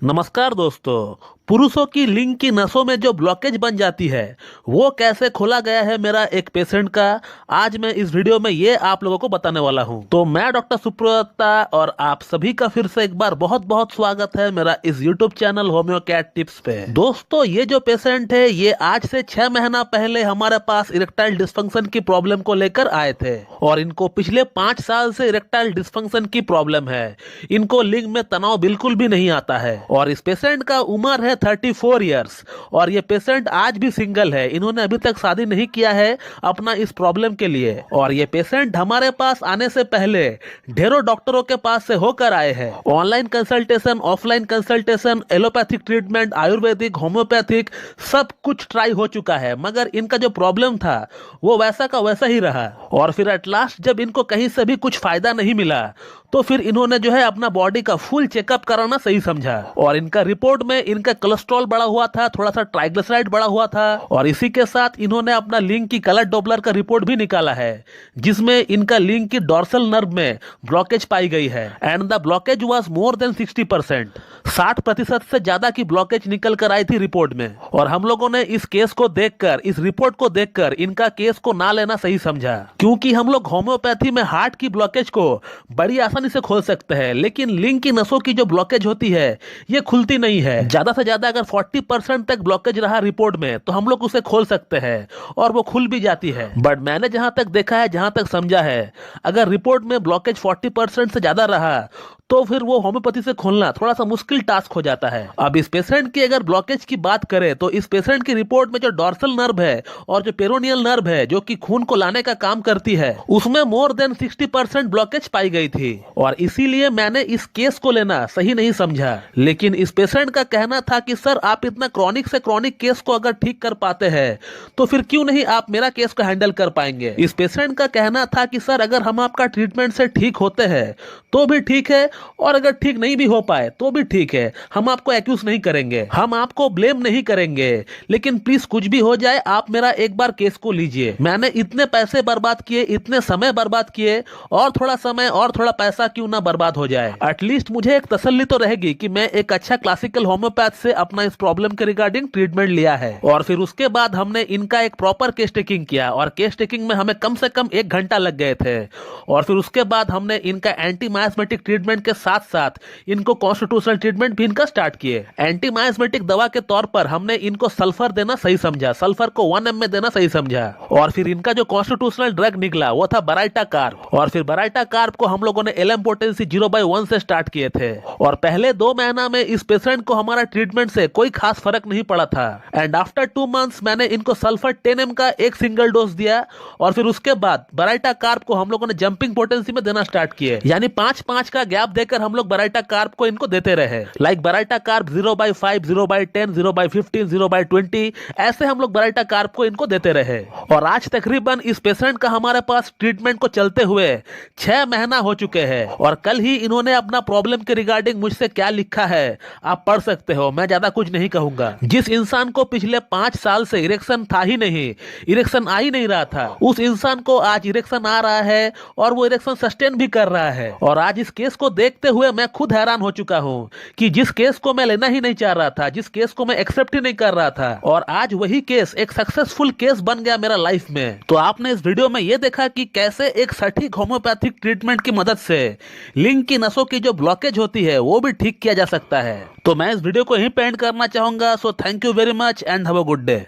नमस्कार दोस्तों। पुरुषों की लिंग की नसों में जो ब्लॉकेज बन जाती है वो कैसे खोला गया है मेरा एक पेशेंट का, आज मैं इस वीडियो में ये आप लोगों को बताने वाला हूँ। तो मैं डॉक्टर सुब्रता और आप सभी का फिर से एक बार बहुत बहुत स्वागत है मेरा इस यूट्यूब चैनल होम्योकैट टिप्स पे। दोस्तों ये जो पेशेंट है ये आज से 6 महीना पहले हमारे पास इरेक्टाइल डिस्फंक्शन की प्रॉब्लम को लेकर आए थे और इनको पिछले 5 साल से इरेक्टाइल डिस्फंक्शन की प्रॉब्लम है। इनको लिंग में तनाव बिल्कुल भी नहीं आता है और इस पेशेंट का उम्र है 34 इयर्स और ये पेशेंट आज भी सिंगल है। इन्होंने अभी तक शादी नहीं किया है अपना इस प्रॉब्लम के लिए और ये पेशेंट हमारे पास आने से पहले ढेरों डॉक्टरों के पास से होकर आए हैं। Online consultation, offline consultation, allopathic treatment, Ayurvedic, homeopathic सब कुछ ट्राई हो चुका है मगर इनका जो प्रॉब्लम था वो वैसा का वैसा ही रहा और फिर एट लास्ट जब इनको कहीं से भी कुछ फायदा नहीं मिला तो फिर इन्होंने जो है अपना बॉडी का फुल चेकअप कराना सही समझा और इनका रिपोर्ट में इनका कोलेस्ट्रॉल बढ़ा हुआ था, थोड़ा सा ट्राइग्लिसराइड बढ़ा हुआ था और इसी के साथ इन्होंने अपना लिंग की कलर डॉपलर का रिपोर्ट भी निकाला है जिसमें इनका लिंग की डॉर्सल नर्व में ब्लॉकेज पाई गई है and the blockage was more than 60%। 60% से ज्यादा की ब्लॉकेज निकल कर आई थी रिपोर्ट में और हम लोगों ने इस केस को देखकर, इस रिपोर्ट को देखकर इनका केस को ना लेना सही समझा क्योंकि हम लोग होम्योपैथी में हार्ट की ब्लॉकेज को बड़ी आसानी से खोल सकते हैं लेकिन लिंग की नसों की जो ब्लॉकेज होती है ये खुलती नहीं है। ज्यादा से ज्यादा अगर 40% तक ब्लॉकेज रहा रिपोर्ट में तो हम लोग उसे खोल सकते हैं और वो खुल भी जाती है। बट मैंने जहां तक देखा है, जहां तक समझा है, अगर रिपोर्ट में ब्लॉकेज 40% से ज्यादा रहा तो फिर वो होम्योपैथी से खोलना थोड़ा सा मुश्किल टास्क हो जाता है। अब इस पेशेंट की अगर ब्लॉकेज की बात करें तो इस पेशेंट की रिपोर्ट में जो डॉर्सल नर्व है और जो पेरोनियल नर्व है जो कि खून को लाने का काम करती है उसमें मोर देन 60% ब्लॉकेज पाई गई थी और इसीलिए मैंने इस केस को लेना सही नहीं समझा। लेकिन इस पेशेंट का कहना था कि सर आप इतना क्रॉनिक से क्रॉनिक केस को अगर ठीक कर पाते हैं तो फिर क्यों नहीं आप मेरा केस को हैंडल कर पाएंगे। इस पेशेंट का कहना था कि सर अगर हम आपका ट्रीटमेंट से ठीक होते हैं तो भी ठीक है और अगर ठीक नहीं भी हो पाए तो भी ठीक है, हम आपको एक्यूज नहीं करेंगे, हम आपको ब्लेम नहीं करेंगे, लेकिन प्लीज कुछ भी हो जाए आप मेरा एक बार केस को लीजिए। मैंने इतने पैसे बर्बाद किए, इतने समय बर्बाद किए और थोड़ा समय और थोड़ा पैसा क्यों ना बर्बाद हो जाए। एटलीस्ट मुझे एक तसल्ली तो रहेगी कि मैं एक अच्छा क्लासिकल होम्योपैथ से अपना इस प्रॉब्लम के रिगार्डिंग ट्रीटमेंट लिया है। और फिर उसके बाद हमने इनका एक प्रॉपर केस टेकिंग किया और केस टेकिंग में हमें कम से कम 1 घंटा लग गए थे और फिर उसके बाद हमने इनका एंटी मायोस्मेटिक ट्रीटमेंट के साथ साथ इनको कॉन्स्टिट्यूशनल ट्रीटमेंट भी इनका स्टार्ट किए। एंटी मायोस्मेटिक दवा के तौर पर हमने इनको सल्फर देना सही समझा, सल्फर को 1 ml में देना सही समझा और फिर इनका जो कॉन्स्टिट्यूशनल ड्रग निकला वो था बराइटा कार्ब और फिर बराइटा कार्ब को हम लोगों ने LM पोटेंसी 0/1 से स्टार्ट किए थे और पहले 2 महीना में इस पेशेंट को हमारा ट्रीटमेंट से कोई खास फर्क नहीं पड़ा था एंड आफ्टर 2 मंथ्स मैंने इनको सल्फर 10 ml का एक सिंगल डोज दिया और फिर उसके बाद बराइटा कार्ब को हम लोगों ने जंपिंग पोटेंसी में देना स्टार्ट किए, यानी 5-5 का गैप देकर हम लोग बराइटा कार्ब को इनको देते रहे। लाइक बराइटा कार्ब 0/5, 0/10, 0/15, 0/20 ऐसे हम लोग बराइटा कार्ब को इनको देते रहे और आज तकरीबन इस पेशेंट का हमारे पास ट्रीटमेंट को चलते हुए 6 महीना हो चुके हैं और कल ही इन्होंने अपना प्रॉब्लम के रिगार्डिंग मुझसे क्या लिखा है आप पढ़ सकते हो, मैं ज्यादा कुछ नहीं कहूंगा। जिस इंसान को पिछले 5 साल से इरेक्शन था ही नहीं, इरेक्शन आ ही नहीं रहा था, उस इंसान को आज इरेक्शन आ रहा है और वो इरेक्शन सस्टेन भी कर रहा है और आज इस केस को देखते हुए मैं खुद हैरान हो चुका हूं कि जिस केस को मैं लेना ही नहीं चाह रहा था, जिस केस को मैं एक्सेप्ट ही नहीं कर रहा था और आज वही केस एक सक्सेसफुल केस बन गया मेरा लाइफ में। तो आपने इस वीडियो में यह देखा कि कैसे एक सटीक होम्योपैथिक ट्रीटमेंट की मदद से लिंग की नसों की जो ब्लॉकेज होती है वो भी ठीक किया जा सकता है। तो मैं इस वीडियो को यहीं पे एंड करना चाहूंगा। So thank you very much and have a good day.